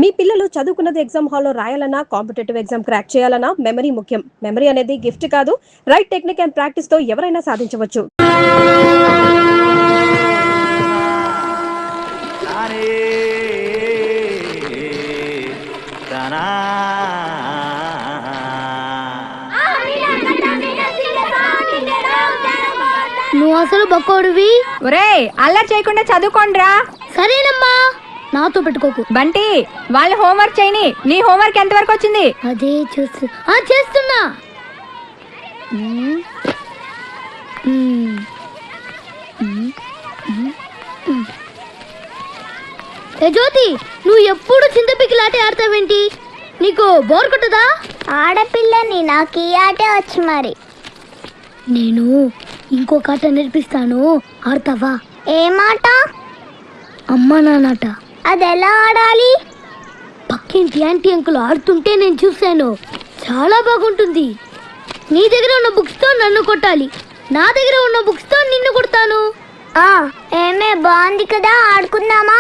మీ పిల్లలు చదువుకున్నది ఎగ్జామ్ హాల్లో రాయాలన్నా కాంపిటేటివ్ ఎగ్జామ్ క్రాక్ చేయాలన్నా మెమరీ ముఖ్యం. మెమరీ అనేది గిఫ్ట్ కాదు, రైట్ టెక్నిక్ అండ్ ప్రాక్టీస్ తో ఎవరైనా సాధించవచ్చు. నువ్వు అసలు బక్కోడివి. ఒరేయ్, అల్లరి చేయకుండా చదువుకోండిరా. సరేనమ్మా, నాతో పెట్టుకోకు. బంటి, వాళ్ళు హోంవర్క్ చేయని. నీ హోంవర్క్ ఎంత వరకు వచ్చింది? అదే చేస్తున్నా. జ్యోతి, నువ్వు ఎప్పుడు చింతపిక్కిలాట ఆడతావేంటి? నీకు బోర్ కొట్టదా? ఆడపిల్లని, నాకు ఈ ఆటే వచ్చి మరి. నేను ఇంకొక ఆట నేర్పిస్తాను, ఆడతావా? ఏమాట? అమ్మా నాన్నట. అది ఎలా ఆడాలి? పక్కింటి ఆంటీ అంకుల్ ఆడుతుంటే నేను చూశాను, చాలా బాగుంటుంది. నీ దగ్గర ఉన్న బుక్స్ తో నన్ను కొట్టాలి, నా దగ్గర ఉన్న బుక్స్ తో నిన్ను కొడతాను. ఏమే, బాగుంది కదా, ఆడుకుందామా?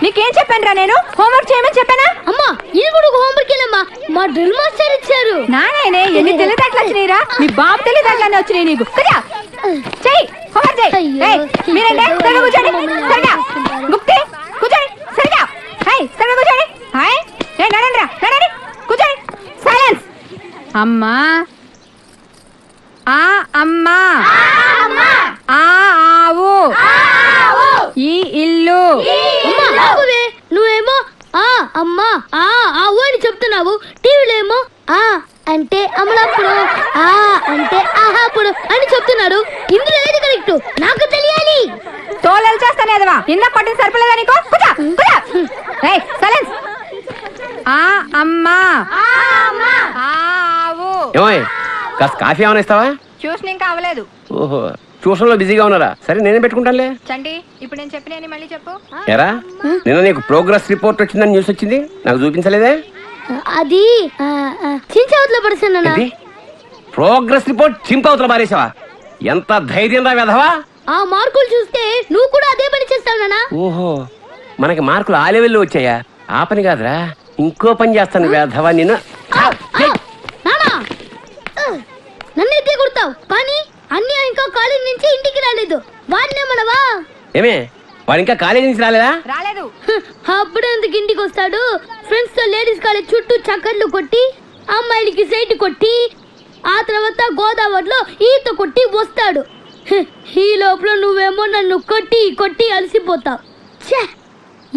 నీకేం చెప్పానురా? నేను హోంవర్క్ చేయమని చెప్పానా? అమ్మా, ఇది కూడా హోంవర్క్ ఏనమ్మా, మా డ్రిల్ మాస్టర్ ఇచ్చారు. నాయనే, ఎన్ని తెలివితేటలు వచ్చినాయిరా? మీ బాబు తెలివితేటలన్నీ వచ్చినాయి నీకు. కదా చెయ్యి, హోంవర్క్ చెయ్యి. మీరంటే సరిగా కూర్చోండి, సరిగా గుప్తి కూర్చోండి, సరిగా సరిగా కూర్చోండి. నడండి, నడండి, కూర్చోండి. సైలెన్స్. అమ్మా, ఆ అమ్మా, ఆ ఆవు, ఈ ఇల్లు. నువ్వేమో ఆ అమ్మా ఆ ఆవు అని చెప్తున్నావు, టీవీలో ఏమో ఆ అంటే అమలాపురం, ఆ అంటే ఆహాపురం అని చెప్తున్నాడు. ఇందులో ఏది కరెక్ట్ నాకు తెలియాలి. తోలలు చేస్తానే అదవా, నిన్న కొట్టిన సరిపోలేదా నీకు? సైలెన్స్. ఆ అమ్మా, ఆ ఆవు. కాస్త కాఫీ ఏమైనా ఇస్తావా? ట్యూషన్ ఇంకా అవ్వలేదు. ఓహో, ట్యూషన్ లో బిజీగా ఉన్నారా? సరే, నేనే పెట్టుకుంటానులే. చండి, ఇప్పుడు నేను చెప్పిన మళ్ళీ చెప్పు. ఎరా, నిన్న నీకు ప్రోగ్రెస్ రిపోర్ట్ వచ్చిందని న్యూస్ వచ్చింది, నాకు చూపించలేదే? అది చించవతలో పడుతున్నా. ప్రోగ్రెస్ రిపోర్ట్ చింపవతల పారేసావా? ఎంత ధైర్యం రా వెధవా! ఆ మార్కులు చూస్తే నువ్వు కూడా అదే పని చేస్తావు నాన్న. ఓహో, మనకి మార్కులు ఆ లెవెల్లో వచ్చాయా? ఆ పని కాదురా, ఇంకో పని చేస్తాను వెధవా నిన్ను. నన్నైతే కొడతావు, కానీ అన్నీ ఇంకా కాలేజ్ నుంచి ఇంటికి రాలేదు. వాడినే మనవా? ఏమే, వాడు ఇంకా కాలేజీ నుంచి రాలేదా? రాలేదు. అప్పుడు ఎందుకు ఇంటికి వస్తాడు? ఫ్రెండ్స్ తో లేడీస్ కాలేజ్ చుట్టూ చక్కర్లు కొట్టి, అమ్మాయిలకి సైట్ కొట్టి, ఆ తర్వాత గోదావరిలో ఈత కొట్టి వస్తాడు. ఈ లోపల నువ్వేమో నన్ను కొట్టి కొట్టి అలసిపోతావు.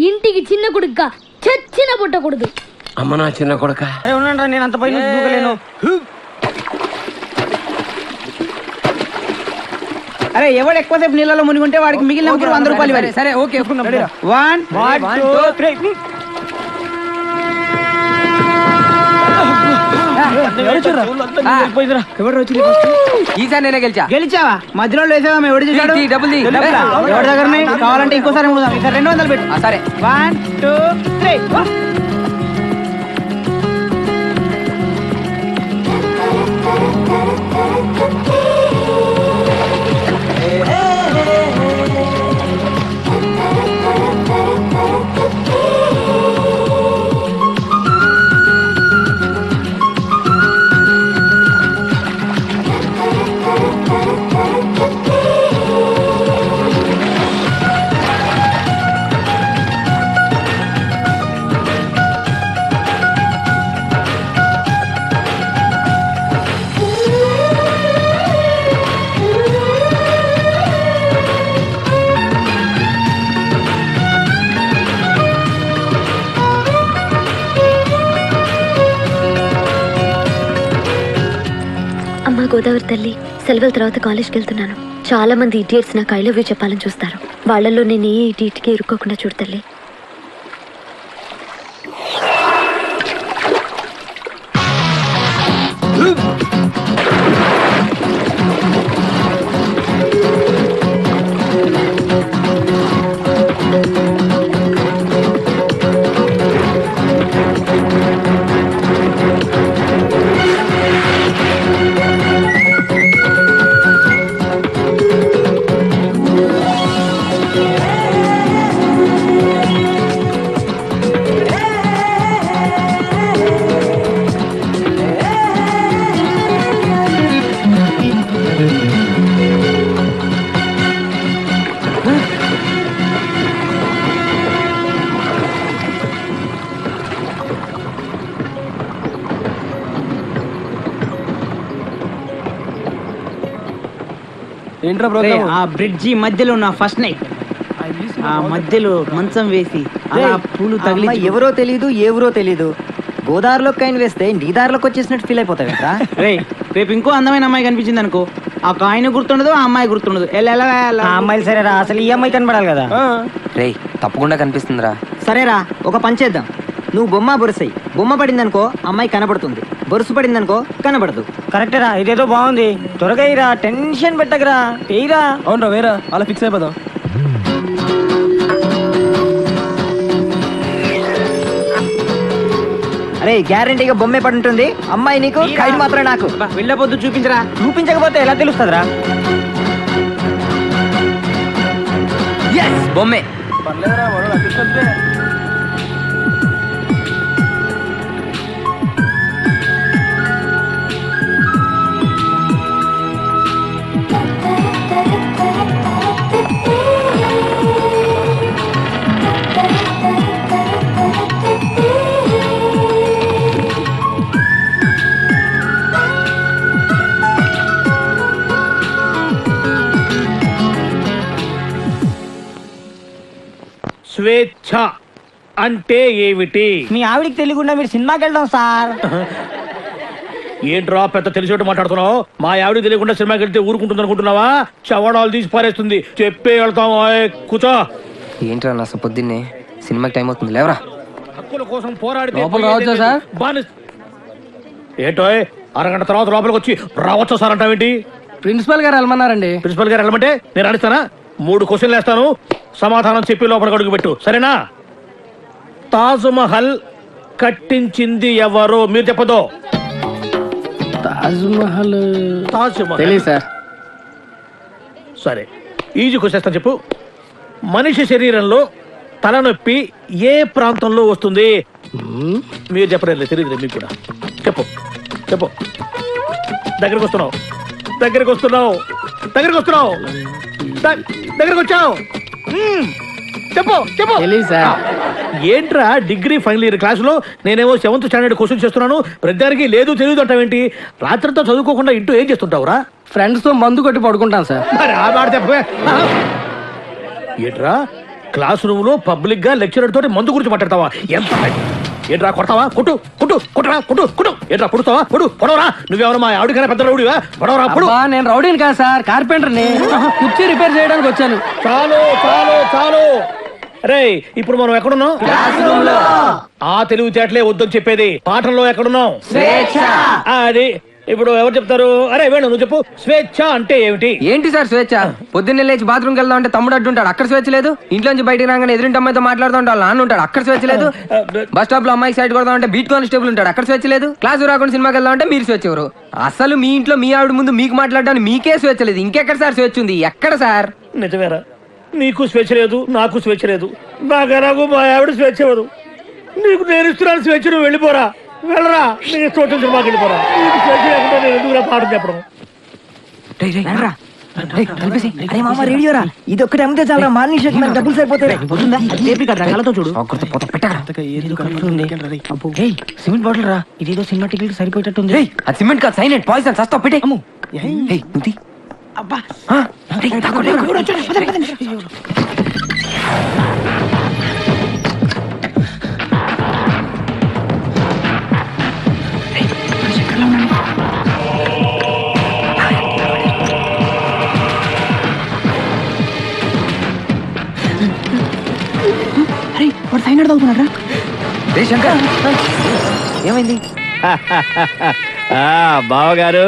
ఇంటికి చిన్న కొడుగ్గా చచ్చిన పుట్టకూడదు. అమ్మ నా చిన్న కొడుక, నేను అంత పై నుంచి దూకలేను. అరే, ఎవడు ఎక్కువసేపు నీళ్ళలో మునిగుంటే వాడికి మిగిలిన 100 రూపాయలు ఇవ్వాలి. సరే, ఓకే. 1 2 3. ఈసారి నేనే గెలిచావా? మధ్యలో వేసావా? ఎవడు చూసాడు? డబ్బులు ఎవరి దగ్గర కావాలంటే ఇంకోసారి 200 పెట్టు. సరే, 1 2 3. గోదావరి తల్లి, సెలవుల తర్వాత కాలేజ్కి వెళ్తున్నాను. చాలా మంది ఇడియట్స్ నాకు ఐ లవ్ యూ చెప్పాలని చూస్తారు. వాళ్ళల్లో నేను ఏ ఇడియట్కి ఇరుక్కోకుండా చూడు తల్లి. ఏంట్రా రే, ఆ బ్రిడ్జి మధ్యలో ఉన్న ఫస్ట్ నైట్ ఆ మధ్యలో మంచం వేసి అలా పూలు తగిలి ఎవరో తెలీదు ఏ ఊరో తెలీదు. గోదావరిలో కాయిన్ వేస్తే నీ దారిలోకి వచ్చేసినట్టు ఫీల్ అయిపోతావు కదా. రేపు ఇంకో అందమైన అమ్మాయి కనిపించింది అనుకో, ఆ కాయిన్ గుర్తుండదు, ఆ అమ్మాయి గుర్తుండదు. ఆ అమ్మాయిలు సరేరా, అసలు ఈ అమ్మాయి కనబడాలి కదా. రే తప్పకుండా కనిపిస్తుందిరా. సరేరా, ఒక పని చేద్దాం. నువ్వు బొమ్మ బొరుసై, బొమ్మ పడిందనుకో అమ్మాయి కనబడుతుంది, బొరుసు పడిందనుకో కనబడదు. కరెక్టరా, ఇదేదో బాగుంది. త్వరగా ఇరా, టెన్షన్ పెట్టకరా, ఏరా. అవునరా వేరా, అలా ఫిక్స్ అయిపోదాం. అరే గ్యారంటీగా బొమ్మే పడి ఉంటుంది. అమ్మాయి నీకు, కాయిన్ మాత్రం నాకు. వెళ్ళబోద్దు, చూపించరా. చూపించకపోతే ఎలా తెలుస్తుందిరా? బొమ్మే. స్వేచ్ఛ అంటే ఏమిటి? మీ ఆవిడికి తెలియకుండా మీరు సినిమాకి వెళ్దాం సార్. ఏంట్రా పెద్ద తెలిసేట్టు మాట్లాడుతున్నావు? మా ఆవిడ తెలియకుండా సినిమాకి వెళ్తే ఊరుకుంటుంది అనుకుంటున్నావా? చవడాలు తీసి పారేస్తుంది. చెప్పే వెళ్తాం. కూర్చో. ఏంట్రా నా పొద్దున్నే సినిమాకి టైం అవుతుంది, లేవరా. హక్కుల కోసం పోరాడితే రావచ్చా సార్? ఏంటో అరగంట తర్వాత లోపలికి వచ్చి రావచ్చా సార్ అంటావేంటి? ప్రిన్సిపల్ గారు వెళ్ళమన్నారండి. ప్రిన్సిపల్ గారు వెళ్ళమంటే నేను అడుగుతానా? 3 క్వశ్చన్లు వేస్తాను, సమాధానం చెప్పి లోపలికి అడుగు పెట్టు, సరేనా? తాజ్ మహల్ కట్టించింది ఎవరు? మీరు చెప్పదు. తాజ్ మహల్ తెలియదు సార్. సరే, ఈజీ క్వశ్చన్ చెప్పు. మనిషి శరీరంలో తలనొప్పి ఏ ప్రాంతంలో వస్తుంది? మీరు చెప్పలేదు, తెలియదు మీకు కూడా. చెప్పు చెప్పు. దగ్గరికి వస్తున్నావు, దగ్గరికి వస్తున్నావు, దగ్గరికి వస్తున్నావు, దగ్గరికి వచ్చావు. చెప్పు చెప్పు. ఏంట్రా డిగ్రీ ఫైనల్ ఇయర్ క్లాసులో నేనేమో 7th స్టాండర్డ్ క్వశ్చన్ చేస్తున్నాను, ప్రతిదానికి లేదు తెలియదు అంటావేంటి? రాత్రితో చదువుకోకుండా ఇంటూ ఏం చేస్తుంటావురా? ఫ్రెండ్స్ తో మందు కొట్టి పడుకుంటాను సార్. మరి ఆ మాట చెప్పవే. ఏంట్రా క్లాస్ రూమ్ లో పబ్లిక్ గా లెక్చరర్ తోటి మందు గురించి మాట్లాడతావా? ఎంత ఏంట్రా కొడతావా? కొట్టు కొట్టు కొట్టరా, కొట్టు కొట్టు. ఏంట్రా కొడుతావా? పొడు పొడవరా. నువ్వేమన్నా మా ఆవిడకైనా పెద్ద రౌడీవా? పొడవరా పొడు. నేను రౌడీని కాదు సార్, కార్పెంటర్ని. కుర్చీ రిపేర్ చేయడానికి వచ్చాను. చాలు చాలు చాలు. రే ఇప్పుడు మనం ఎక్కడున్నాం? ఆ తెలివితేటలే వద్దని చెప్పేది. పాఠంలో ఎక్కడున్నాం? అది ఇప్పుడు ఎవరు చెప్తారు? అరే వేణు నువ్వు చెప్పు. స్వేచ్ఛ అంటే ఏమిటి? ఏంటి సార్ స్వేచ్ఛ? పొద్దున్నే లేచి బాత్రూమ్కి వెళ్దాం అంటే తమ్ముడు అడ్డుంటాడు, అక్కడ స్వేచ్ఛ లేదు. ఇంట్లోంచి బయటికి రాగానే ఎదురింటి అమ్మాయితో మాట్లాడుతూ ఉంటాడు, నాన్న ఉంటాడు, అక్కడ స్వేచ్ఛ లేదు. బస్ స్టాప్ లో అమ్మాయికి సైడ్ కొడదాం అంటే బీట్ కానిస్టేబుల్ ఉంటాడు, అక్కడ స్వేచ్ఛ లేదు. క్లాసు రాకుండా సినిమాకి వెళ్దాం అంటే మీరు స్వేచ్ఛ ఎవరు? అసలు మీ ఇంట్లో మీ ఆవిడ ముందు మీకు మాట్లాడడానికి మీకే స్వేచ్ఛ లేదు, ఇంకెక్కడ సార్ స్వేచ్ఛ ఉంది? ఎక్కడ సార్? నిజమేరా, నీకు స్వేచ్ఛ లేదు, నాకు స్వేచ్ఛ లేదు. నాకు మా ఆవిడ స్వేచ్ఛ ఇవ్వదు. నీకు నేను ఇస్తున్నాను స్వేచ్ఛ, నువ్వు వెళ్ళిపోరా, వెళ్ళరా. నీ చోటు సినిమాకి వెళ్ళిపోరా. నీకు స్వేచ్ఛ లేకుండా నేను ఎందుకు పాఠం చెప్పడం? ఇది ఒక్కటి అమ్మితే చాలా మార్నింగ్ డబ్బులు సరిపోతాయి. చూడు సిమెంట్ బాటిల్ రా, ఇదేదో సినిమా టికెట్ సరిపోయేటట్టుంది. అది సిమెంట్ కాదు, సైలెంట్ పాయిజన్, చస్తావు పెట్టే. అబ్బా అరే వాడు సైన్ అవుతున్నారా? శంకర్ ఏమైంది? బావగారు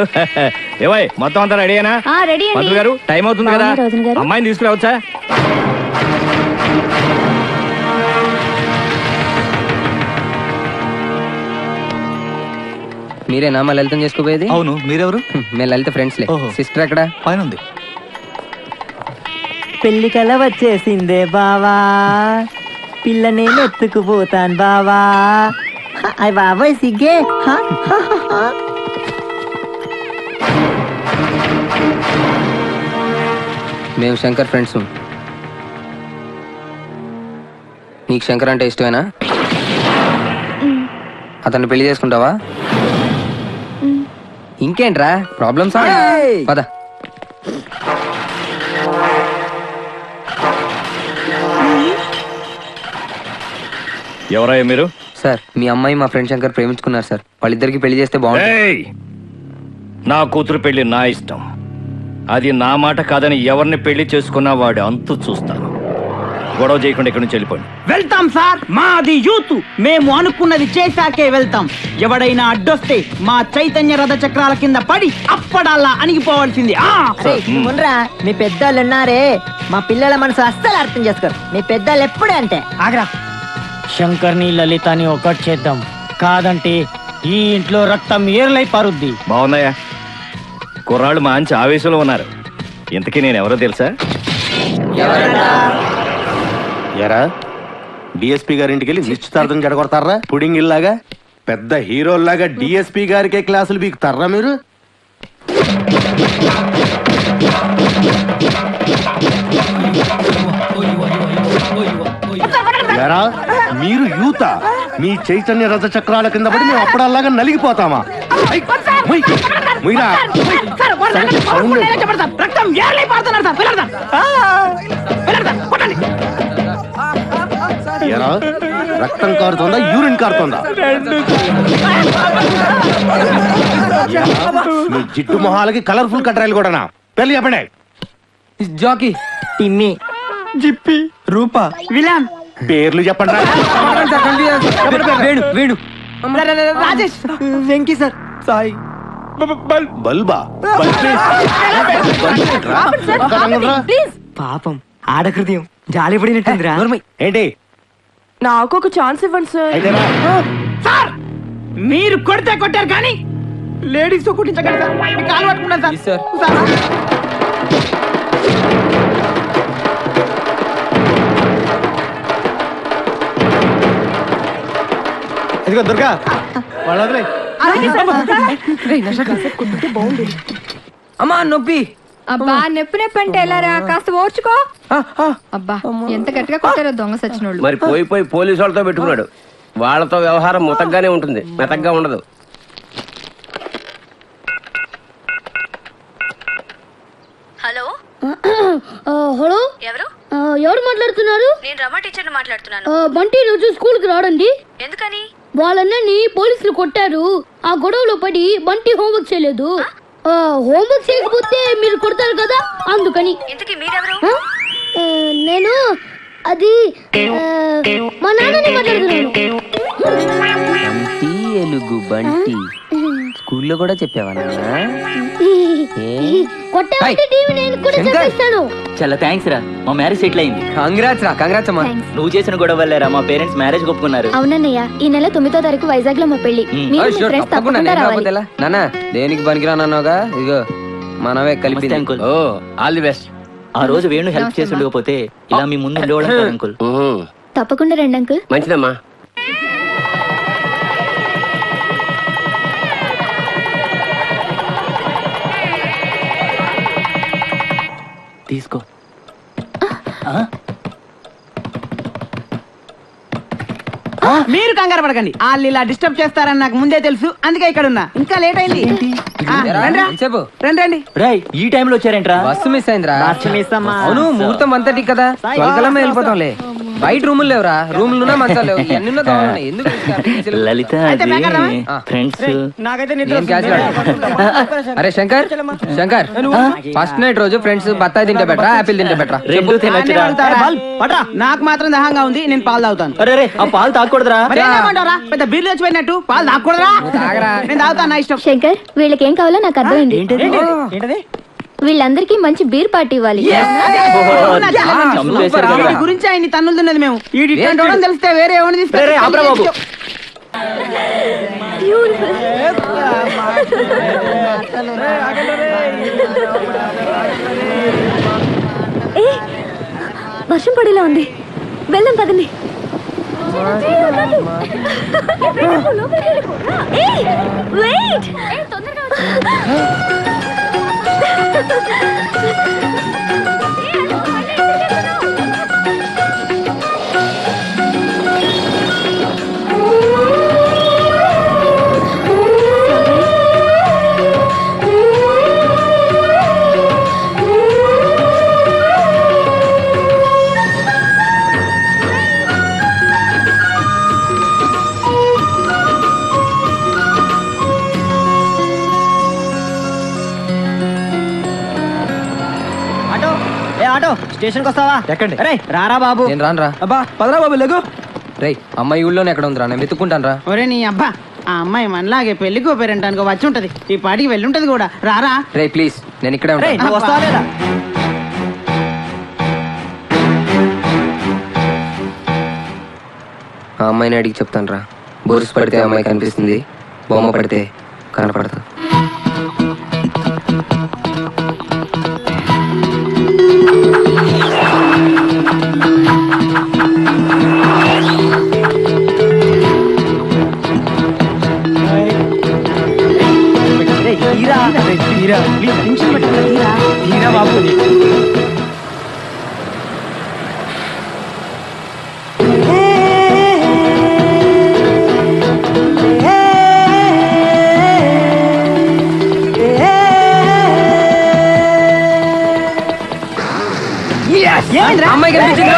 ఏవై మొత్తం అంతా రెడీనా? రెడీ మంత్రి గారు టైం అవుతుంది కదా, అమ్మాయిని తీసుకురావచ్చా? మీరేనా మా లలితం చేసుకోపోయేది? అవును, మీరెవరు? మేము లలిత ఫ్రెండ్స్లే. సిస్టర్ ఎక్కడ? పైన ఉంది. పెళ్లి కల వచ్చేసిందే బావా, పిల్ల నేను ఎత్తుకుపోతాను బావా. అయ్య బాబాయ్ సిగ్గే. మేము శంకర్ ఫ్రెండ్స్. నీకు శంకర్ అంటే ఇష్టమేనా? అతన్ని పెళ్లి చేసుకుంటావా? ఇంకేంట్రా ప్రాబ్లమ్స్? పద. ఎవరయ్యా మీరు? సార్ మీ అమ్మాయి మా ఫ్రెండ్ శంకర్ ప్రేమించుకున్నారు సార్. వాళ్ళిద్దరికి పెళ్లి చేస్తే బాగుంటుంది. ఏయ్! నా కూతురు పెళ్లి నా ఇష్టం. అది నా మాట కాదని ఎవరిని పెళ్లి చేసుకున్నా వాడు అంతు చూస్తాను. గొడవ చేయకుండా ఇక్కడి నుంచి వెళ్ళిపోండి. వెళ్తాం సార్, మాది యూత్, మేము అనుకున్నది చేశాకే వెళ్తాం. ఎవడైనా అడ్డొస్తే మా చైతన్య రథ చక్రాల కింద పడి అప్పడల్లా అణిగిపోవాల్సింది. మీ పెద్దోళ్ళు ఉన్నారే, మా పిల్లల మనసు అస్సలు అర్థం చేసుకోరు. మీ పెద్దోళ్ళు ఎప్పుడే అంతే. ఆగ్రా, శంకర్ని లలితని ఒకటి చేద్దాం, కాదంటే ఈ ఇంట్లో రక్తం ఏర్లై పారుద్ది. బాగున్నాయా? కుర్రాళ్ళు మంచి ఆవేశంలో ఉన్నారు. ఇంతకీ నేను ఎవరో తెలుసా? ఎరా డిఎస్పీ గారింటికి వెళ్ళి నిశ్చితార్థం జడగొడతారా? పుడింగ్ ఇల్లాగా పెద్ద హీరోల్లాగా డిఎస్పీ గారికే క్లాసులు బీకుతారా మీరు? ఎరా మీరు యూత, మీ చైతన్య రథ చక్రాల కింద పడి మేము అప్పుడల్లాగా నలిగిపోతామా? ఎరా రక్తం కారుతోందా, యూరిన్ కారుతోందా? మీ జిట్టు మొహాలకి కలర్ఫుల్ కట్రాయలు కూడానా? పెళ్లి చెప్పండి. జాకీ, టిమ్మి, జిప్పి, రూపా, విలాన్ పేర్లు చెప్పండి. వేణు వేణు రాజేష్, వెంకీ సార్, సాయి, బల్బా పాపం ఆడహృదయం జాలి పడినట్టుందిరా. ఏంటి? నాకు ఒక ఛాన్స్ ఇవ్వండి సార్. అయితేనా? సార్ మీరు కొడితే కొట్టారు కానీ లేడీస్ తో కొట్టించగలరు సార్. మీ కాలు పట్టుకున్నాను సార్. సార్. ఇదిగో దుర్గా, వాళ్ళ అమ్మా నొప్పి. అబ్బా నొప్పి నొప్పి అంటే ఎలారా, కాస్త ఓర్చుకో. అబ్బా ఎంత గట్టిగా కొట్టారో దొంగ సచ్చినోళ్ళు. మరి పోయి పోలీసు వాళ్ళతో పెట్టుకున్నాడు. వాళ్ళతో వ్యవహారం ముతగ్గానే ఉంటుంది, మెతగ్గా ఉండదు. హలో హలో, ఎవరు? ఎవరు మాట్లాడుతున్నారు? నేను రమా టీచర్ని మాట్లాడుతున్నాను. బంటి రోజు స్కూల్ కి రాడండి. ఎందుకని? వాళ్ళని పోలీసులు కొట్టారు. ఆ గొడవలో పడి బంటి హోంవర్క్ చేయలేదు. హోంవర్క్ చేయకపోతే మీరు కొడతారు కదా, అందుకని. ఇంతకీ మీరెవరు? నేను అది మా నాన్నని మాట్లాడుతున్నాను. బంటి ఎలుగు బంటి స్కూల్లో కూడా చెప్పావా? కొట్టామంటే టీవీ నేను కూడా చెప్పేస్తాను. చాలా థ్యాంక్స్ రా, మా మ్యారేజ్ సెటిల్ అయింది. కంగ్రాట్స్ రా, కంగ్రాట్స్ అమ్మా. నువ్వు చేసిన గొడవ వల్లేరా మా పేరెంట్స్ మ్యారేజ్ ఒప్పుకున్నారు. అవునన్నయ్య, ఈ నెల 9వ తారీఖు వైజాగ్ లో మా పెళ్లి. మీరు మీ ఫ్రెండ్స్ తప్పకుండా రావాలి. నాన్న దేనికి పనికిరానన్నావుగా, ఇదిగో మనమే కలిపి. ఓ ఆల్ ది బెస్ట్. ఆ రోజు వేణు హెల్ప్ చేసి ఉండకపోతే ఇలా మీ ముందు ఉండేవాళ్ళం కాదు అంకుల్. తప్పకుండా రండి అంకుల్. మంచిదమ్మా. తీసుకో. మీరు కంగారు పడకండి, వాళ్ళు ఇలా డిస్టర్బ్ చేస్తారని నాకు ముందే తెలుసు, అందుకే ఇక్కడ ఉన్నా. ఇంకా లేట్ అయింది. రండి. ఈ టైంలో వచ్చారేంట్రా? బస్సు మిస్ అయిందిరా. అవును ముహూర్తం 1:30 కదా, 12 వెళ్ళిపోతాంలే. బయట రూములు లేవురా, రూములు మంచాలు లేవు, ఎన్ని ఎందుకు లలిత ఫ్రెండ్స్. అరే శంకర్, ఫస్ట్ నైట్ రోజు ఫ్రెండ్స్ బత్తాయి తింటే బెటరా, యాపిల్ తింటే బెటరా? నాకు మాత్రం దహంగా ఉంది, నేను పాలు తాగుతాను. అరే ఆ పాలు తాగకూడదురా, పెద్ద బీర్లు వచ్చిపోయినట్టు పాలు తాగకూడదురా. నేను తాగుతాను, నా ఇష్టం. శంకర్, వీళ్ళకి ఏం కావాలో నాకు అర్థమైంది. వీళ్ళందరికీ మంచి బీర్ పార్టీ ఇవ్వాలి. గురించి ఆయన తన్నులు తిన్నది మేము. ఈ తెలిస్తే వేరే ఎవరిని తీసుకెళ్ళి వర్షం పడేలా ఉంది, వెళ్దాం పదండి. ఆటో స్టేషన్కి వస్తావా? ఎక్కండి. అరే రారా బాబు. నేను రాను రా. అబ్బా పదరా బాబు లెగు. రేయ్ అమ్మాయి ఊళ్ళోనే ఎక్కడ ఉందిరా, నేను వెతుక్కుంటాను రా. ఒరే నీ అబ్బా, ఆ అమ్మాయి మనలాగే పెళ్లికో పేరెంటానికి వచ్చి ఉంటది, ఈ పాటికి వెళ్ళుంటది కూడా. రారా. రే ప్లీజ్, నేను ఇక్కడే రేయ్, ఉంటాను. నువ్వు వస్తావా లేదా? ఆ అమ్మాయిని అడిగి చెప్తాను రా. బోర్స్ పడితే అమ్మాయి కనిపిస్తుంది, బొమ్మ పడితే కనపడదు. రేయ్, తీరా. తీరా. ప్లీజ్ టెన్షన్ పెట్టకుండా తీరా. తీరా బాబు. అమ్మాయి కనిపించింది.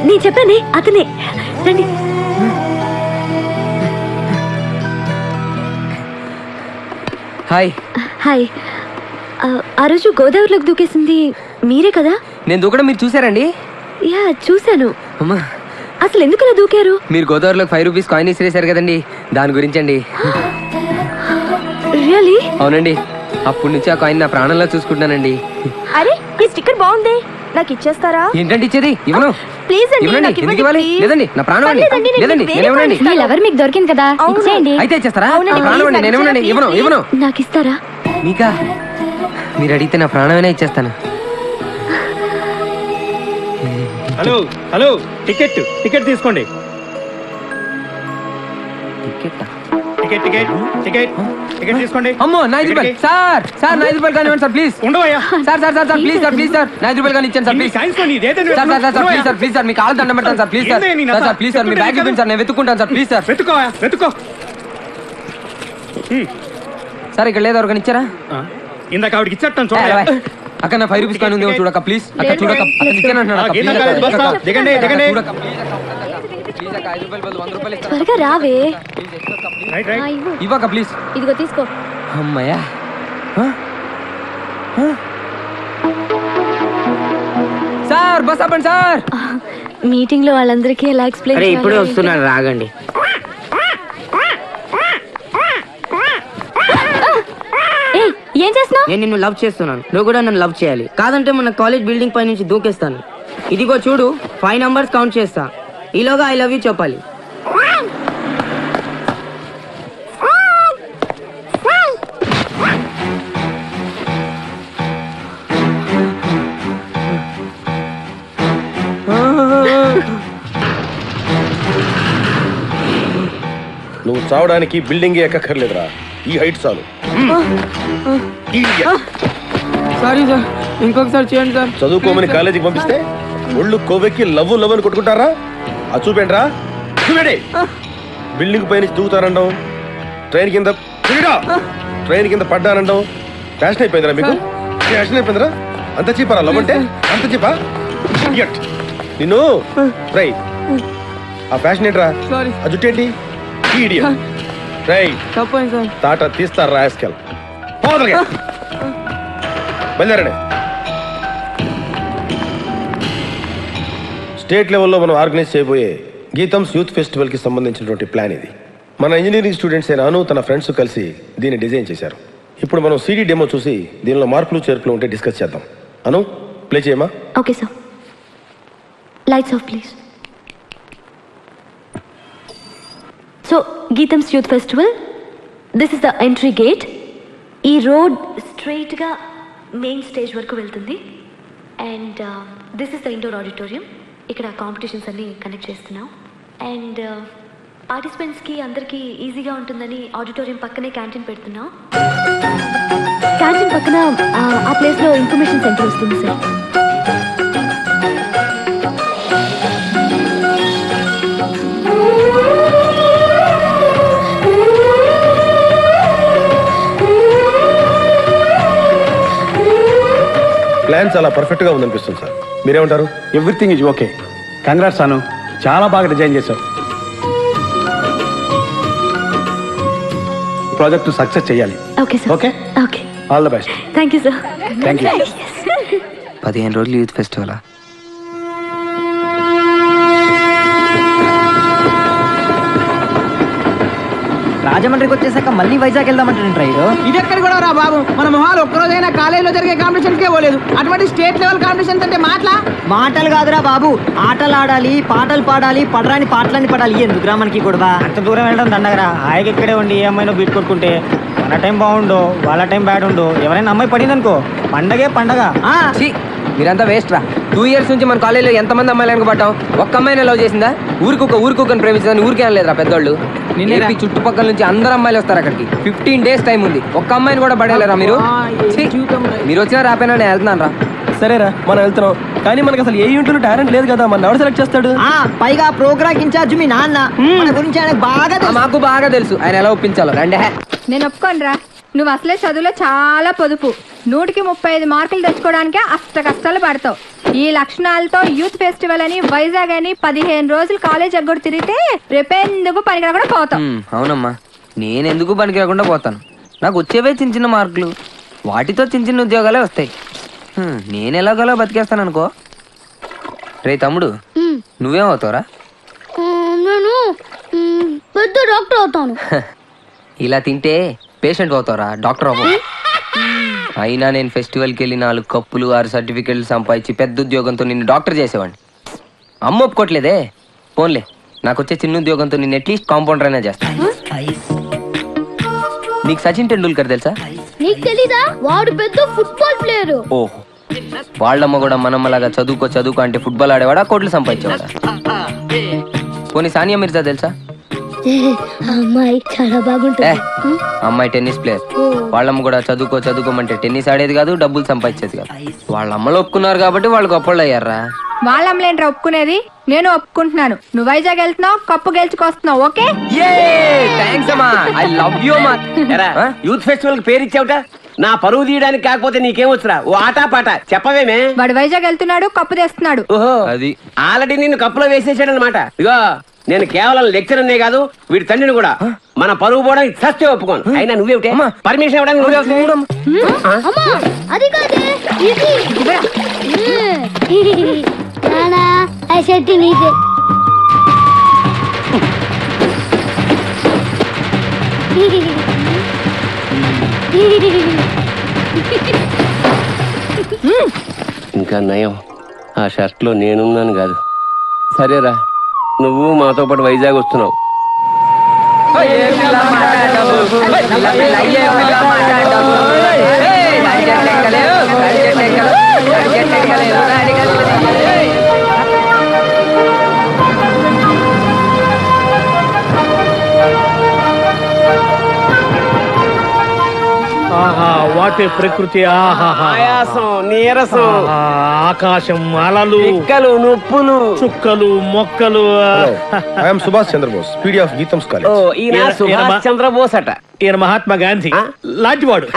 నేను చెప్పానే అతనే. రండి. హాయ్. హాయ్. ఆ రోజు గోదావరిలోకి దూకేసింది మీరే కదా? నేను దూకడం మీరు చూసారండి? యా చూశాను. అమ్మా, అసలు ఎందుకు అలా దూకారు? మీరు గోదావరిలో 5 రూపీస్ కాయిన్ ఇసిరేశారు కదండి, దాని గురించి అండి. రియలీ? అవునండి, అప్పటి నుంచి ఆ కాయిన్ నా ప్రాణంలో చూసుకుంటానండి. అరే ఈ స్టిక్కర్ బాగుంది, నాకు ఇచ్చేస్తారా? ఏంటంటే ఇచ్చేది? ఇవ్వను. ప్లీజ్ అండి, ఇవ్వనండి. నాకు ఎందుకు ఇవ్వండి, ఇవ్వాలి? please. లేదండి, నా ప్రాణం అండి. పర్లేదండి, నేను లేదండి, వేరే నేను ఇవ్వనండి. కాయిన్ ఇస్తాను. మీకు దొరికింది కదా, ఇచ్చేయండి. అయితే ఇచ్చేస్తారా? అవునండి, నా ప్రాణం please, అండి, నేను ఇవ్వనండి. నాకు ఇవ్వను, ఇవ్వను. నాకు ఇస్తారా? మీకా? మీరు అడిగితే నా ప్రాణమైనా ఇచ్చేస్తాను. హలో హలో, టికెట్ టికెట్ తీసుకోండి. Ticket? Ticket ticket ticket ticket తీసుకోండి. అమ్మో, నా 5 రూపాయలు సార్. సార్ నా 5 రూపాయలు కానివ్వండి సార్, ప్లీజ్. ఉండవయ్యా. Sir sir sir sir please sir, please sir, నా 5 రూపాయలు కానీ ఇచ్చాను sir, please. Sir sir sir sir please sir, please sir, మీకు కాళ్ళు దండం పెడతాను sir, please sir. Sir sir please sir, మీ బ్యాగ్ ఇవ్వండి సార్, నేను వెతుక్కుంటాను సార్, ప్లీజ్ సార్. వెతుకో. సార్ ఇక్కడ లేదు, ఎవరికైనా ఇచ్చారా? ఇందాక ఆవిడకి ఇచ్చేస్తాను ఏ, చూడండి. అక్కడ నా 5 రూపీస్ కానీ ఉంది, చూడక ప్లీజ్. అక్కడ చూడక, అక్కడ ఇచ్చాను అంటున్నాడు అక్క, ప్లీజ్ అక్క, బస్ స్టాప్. దిగండి, దిగండి. చూడక, ప్లీజ్ అక్క, ప్లీజ్ అక్క, 5 రూపాయలు బదులు 100 రూపాయలు ఇస్తాను. త్వరగా రావే. ప్లీజ్ ఎక్కొక్క, ప్లీజ్. Right right. ఇవ్వు. ఇవ్వక ప్లీజ్. ఇదిగో తీసుకో. అమ్మయ్యా. హ? హ? సార్ బస్ ఆపండి సార్. మీటింగ్ లో వాళ్ళందరికీ ఎలా ఎక్స్ప్లెయిన్ చేయాలి? ఇప్పుడే వస్తున్నాడు, రాగండి. ఏయ్, ఏం చేస్తున్నావు? నేను నిన్ను లవ్ చేస్తున్నాను, నువ్వు కూడా నన్ను లవ్ చేయాలి. కాదంటే మన కాలేజ్ బిల్డింగ్ పై నుంచి దూకేస్తాను. ఇదిగో చూడు, 5 నంబర్స్ కౌంట్ చేస్తా, ఈలోగా ఐ లవ్ యూ చెప్పాలి. నువ్వు చావడానికి బిల్డింగ్ ఎక్కర్లేదురా, ఈ హైట్ చాలు. సారీ సార్, ఇంకొకసారి చేయండి సార్. చదువుకోమని కాలేజీకి పంపిస్తే ఒళ్ళు కొవ్వెక్కి లవ్ లవ్ అని కొట్టుకుంటారా? అది చూపేంట్రా, చూపేడి. బిల్డింగ్ పై నుంచి దూకుతానండం, ట్రైన్ కింద పడ్డానండం ఫ్యాషన్ అయిపోయిందిరా మీకు. ఫ్యాషన్ అయిపోయిందిరా, అంత చీపరా లవ్ అంటే? అంత చీపా ఇడియట్. నిన్ను రై, ఆ ఫ్యాషన్ ఏంట్రా? ఆ జుట్టేంటి? ఇడియట్. రై తప్పండి సార్. తాట తీస్తారు రాయస్కెల్. బయలుదేరండి. స్టేట్ లెవెల్లో మనం ఆర్గనైజ్ చేయబోయే గీతంస్ యూత్ ఫెస్టివల్ కి సంబంధించినటువంటి ప్లాన్ ఇది. మన ఇంజనీరింగ్ స్టూడెంట్స్ అయిన అను తన ఫ్రెండ్స్ కలిసి దీన్ని డిజైన్ చేశారు. ఇప్పుడు మనం సీడీ డెమో చూసి దీనిలో మార్పులు చేర్పులు ఉంటే డిస్కస్ చేద్దాం. అను, ప్లే చేయమా? Okay sir. Lights off please. So GITAM's youth festival, this is the entry gate. ఈ రోడ్ స్ట్రైట్గా మెయిన్ స్టేజ్ వరకు వెళ్తుంది. And this is the indoor auditorium. ఇక్కడ కాంపిటీషన్స్ అన్ని కండక్ట్ చేస్తున్నాం. అండ్ పార్టిసిపెంట్స్కి అందరికీ ఈజీగా ఉంటుందని ఆడిటోరియం పక్కనే క్యాంటీన్ పెడుతున్నాం. క్యాంటీన్ పక్కన ఆ ప్లేస్లో ఇన్ఫర్మేషన్ సెంటర్ వస్తుంది సార్. ప్లాన్ చాలా పర్ఫెక్ట్ గా ఉందనిపిస్తుంది సార్, మీరేమంటారు? Everything is okay. కంగ్రాట్స్ అను, చాలా బాగా డిజైన్ చేశావు. ప్రాజెక్ట్ సక్సెస్ చేయాలి. Okay sir. Okay okay, all the best. Thank you sir. Thank you. 15 రోజులు యూత్ ఫెస్టివల్. రాజమండ్రికి వచ్చేసాక మళ్ళీ వైజాగ్ వెళ్దామంటాడు రైడు. ఇది ఎక్కడ కూడా రా బాబు, మన మొహాలు ఒక్కరోజైనా కాలేజీలో జరిగే కాంపిటీషన్ కే పోలేదు. అటువంటి స్టేట్ లెవెల్ కాంపిటీషన్ అంటే మాటలు కాదురా బాబు, ఆటలు ఆడాలి, పాటలు పాడాలి, పడరాని పాటలని పడాలి. ఎందుకురా మనకి గొడవ? అంత దూరం వెళ్ళడం దండగరా. హాయిగా ఇక్కడే ఉండి ఏ అమ్మాయినో బీట్ కొట్టుకుంటే మన టైం బాగుండు, వాళ్ళ టైం బ్యాడ్ ఉండు. ఎవరైనా అమ్మాయి పడింది అనుకో, పండగే పండగ. మీరంతా వేస్ట్ రా. 2 years నుంచి మన కాలేజీలో ఎంతమంది అమ్మాయిలు వెనకబడ్డాం, ఒక్క అమ్మాయిని లవ్ చేసిందా? ఊరికొకని ప్రేమించిందని ఊరికే అనలేదురా పెద్దోళ్ళు. నిన్న చుట్టుపక్కల నుంచి అందరు అమ్మాయిలు వస్తారు అక్కడికి. 15 days టైం ఉంది, ఒక్క అమ్మాయిని కూడా పడేలేరా మీరు? మీరు వచ్చినా రాపోయినా నేను వెళ్తున్నాను రా. సరేరా, మనం వెళ్తున్నాం, కానీ మనకు అసలు ఏ యూనిట్ టాలెంట్ లేదు కదా, మన ఎవరు సెలెక్ట్ చేస్తాడు? పైగా ప్రోగ్రామ్ ఇన్ఛార్జ్ మీ నాన్న, మన గురించి ఆయనకు బాగా తెలుసు. మాకు బాగా తెలుసు ఆయన ఎలా ఒప్పించాలో. రండి. నేను ఒప్పుకోనరా, నువ్వు అసలే చదువులో చాలా పొదుపు. 100కి 35 మార్కులు తెచ్చుకోవడానికే అష్ట కష్టాలు పడతావు. ఈ లక్షణాలతో యూత్ ఫెస్టివల్ అని వైజాగ్ అని 15 రోజులు కాలేజ్ ఎగ్గొడు తిరిగితే రేపెందుకు పనికి రాకుండా పోతావు. అవునమ్మా, నేను ఎందుకు పనికి రాకుండా పోతాను? నాకు వచ్చేవే చిన్న చిన్న మార్కులు, వాటితో చిన్న చిన్న ఉద్యోగాలే వస్తాయి. నేను ఎలాగోలా బతికేస్తాను అనుకో. రే తమ్ముడు, నువ్వేం అవుతావురా? నేను పెద్ద డాక్టర్ అవుతాను. ఇలా తింటే పేషెంట్ అవుతారా, డాక్టర్ అవ్వవు. అయినా నేను ఫెస్టివల్కి వెళ్ళి 4 కప్పులు 6 సర్టిఫికెట్లు సంపాదించి పెద్ద ఉద్యోగంతో నిన్ను డాక్టర్ చేసేవాడిని. అమ్మ ఒప్పుకోవట్లేదే. పోన్లే, నాకు వచ్చే చిన్న ఉద్యోగంతో నిన్ను అట్లీస్ట్ కాంపౌండర్ అయినా చేస్తాను. నీకు సచిన్ టెండూల్కర్ తెలుసా? నీకు తెలీదా? వాడు పెద్ద ఫుట్బాల్ ప్లేయర్. ఓహో, వాళ్ళమ్మ కూడా మనమ్మలాగా చదువుకో అంటే ఫుట్బాల్ ఆడేవాడా, కోట్లు సంపాదించేవాడా? పోనీ సానియా మిర్జా తెలుసా? అమ్మాయి చాలా బాగుంటుంది. అమ్మాయి టెన్నిస్ ప్లేయర్. వాళ్ళమ్మ కూడా చదువుకోమంటే టెన్నిస్ ఆడేది కాదు, డబ్బులు సంపాదించేది కాదు. వాళ్ళ అమ్మలు ఒప్పుకున్నారు కాబట్టి వాళ్ళు గొప్పళ్ళు అయ్యారా. వాళ్ళ అమ్మలేంట్రా ఒప్పుకునేది, నేను ఒప్పుకుంటున్నాను. నువ్వు వైజాగ్ వెళ్తున్నావు, కప్పు గెలుచుకొస్తున్నావు. ఓకే, యూత్ ఫెస్టివల్ కి పేరు ఇచ్చావుట, నా పరువు తీయడానికి. కాకపోతే నీకేమొచ్చురా ఓ ఆటా పాట చెప్పవేమే? వాడు వైజాగ్ వెళ్తున్నాడు, కప్పు తెస్తున్నాడు. ఓహో, అది ఆల్రెడీ నిన్ను కప్పులో వేసేసాడు అనమాట. ఇగో, నేను కేవలం లెక్చర్ అనే కాదు, వీడి తండ్రిని కూడా మన పరువు పోవడానికి సస్తే ఒప్పుకోను. అయినా నువ్వేమిటే పర్మిషన్ ఇవ్వడానికి అది కాదే నీదే. ఇంకా నయం, ఆ షర్ట్ లో నేనున్నాను కాదు. సరేరా, నువ్వు మాతో పాటు వైజాగ్ వస్తున్నావు. ఆహా, వాటి ప్రకృతి, ఆయాసం, నీరసం, ఆకాశం, అలలు, పిక్కలు, నొప్పులు, చుక్కలు, మొక్కలు. I'm Subhash Chandrabose, PD of Gitams college. ఈయన సుభాష్ చంద్రబోస్ అట. ఈయన మహాత్మా గాంధీ లాంటివాడు.